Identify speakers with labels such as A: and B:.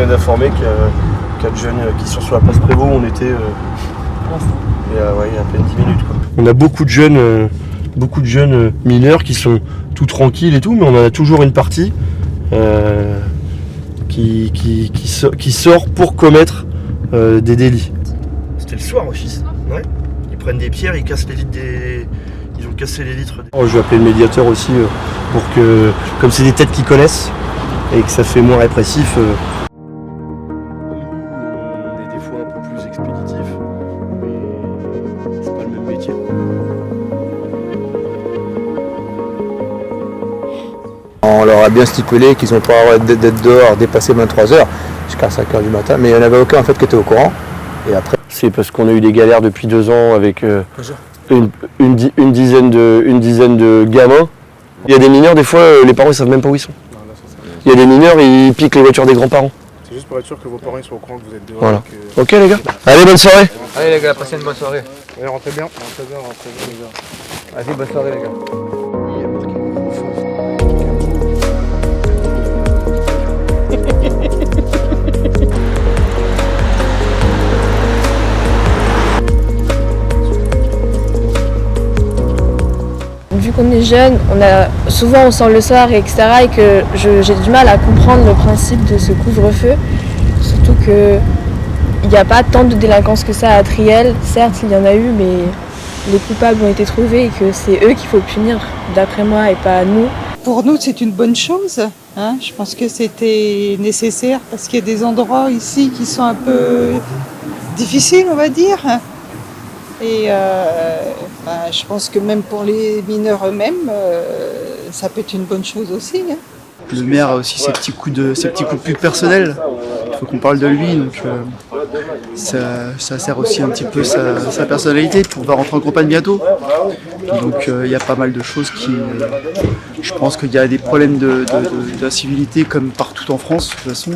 A: vient d'informer qu'il y a 4 jeunes qui sont sur la place Prévost où on était il y a à peine 10 minutes. Quoi. On a beaucoup de jeunes mineurs qui sont tout tranquilles et tout, mais on en a toujours une partie qui sort pour commettre des délits. C'était le soir aussi, ouais. Ils prennent des pierres, ils cassent les vitres Ils ont cassé les vitres. Je vais appeler le médiateur aussi pour que, comme c'est des têtes qu'ils connaissent et que ça fait moins répressif. On est des fois un peu plus expéditif, mais c'est pas le même métier.
B: On leur a bien stipulé qu'ils n'ont pas le droit d'être dehors, dépasser 23h jusqu'à 5h du matin, mais il n'y en avait aucun en fait qui était au courant. Et après,
A: c'est parce qu'on a eu des galères depuis 2 ans avec une dizaine de gamins. Il y a des mineurs, des fois, les parents ne savent même pas où ils sont. Il y a des mineurs, ils piquent les voitures des grands-parents.
C: C'est juste pour être sûr que vos parents soient au courant que vous êtes dehors.
A: Voilà. Ok les gars. Allez, bonne soirée.
D: Allez les gars, passez une bonne soirée.
C: Ouais, rentrez bien les gars.
D: Allez, bonne soirée les gars.
E: Vu qu'on est jeune, souvent on sort le soir, etc. et que j'ai du mal à comprendre le principe de ce couvre-feu. Surtout qu'il n'y a pas tant de délinquance que ça à Triel. Certes, il y en a eu, mais les coupables ont été trouvés et que c'est eux qu'il faut punir, d'après moi, et pas nous.
F: Pour nous, c'est une bonne chose. Hein. Je pense que c'était nécessaire parce qu'il y a des endroits ici qui sont un peu difficiles, on va dire. Et je pense que même pour les mineurs eux-mêmes, ça peut être une bonne chose aussi. Hein.
G: Le maire a aussi ses petits coups de pub personnels. Il faut qu'on parle de lui, donc ça sert aussi un petit peu sa personnalité pour pouvoir rentrer en campagne bientôt. Donc il y a pas mal de choses qui... je pense qu'il y a des problèmes d'incivilité comme partout en France, de toute façon.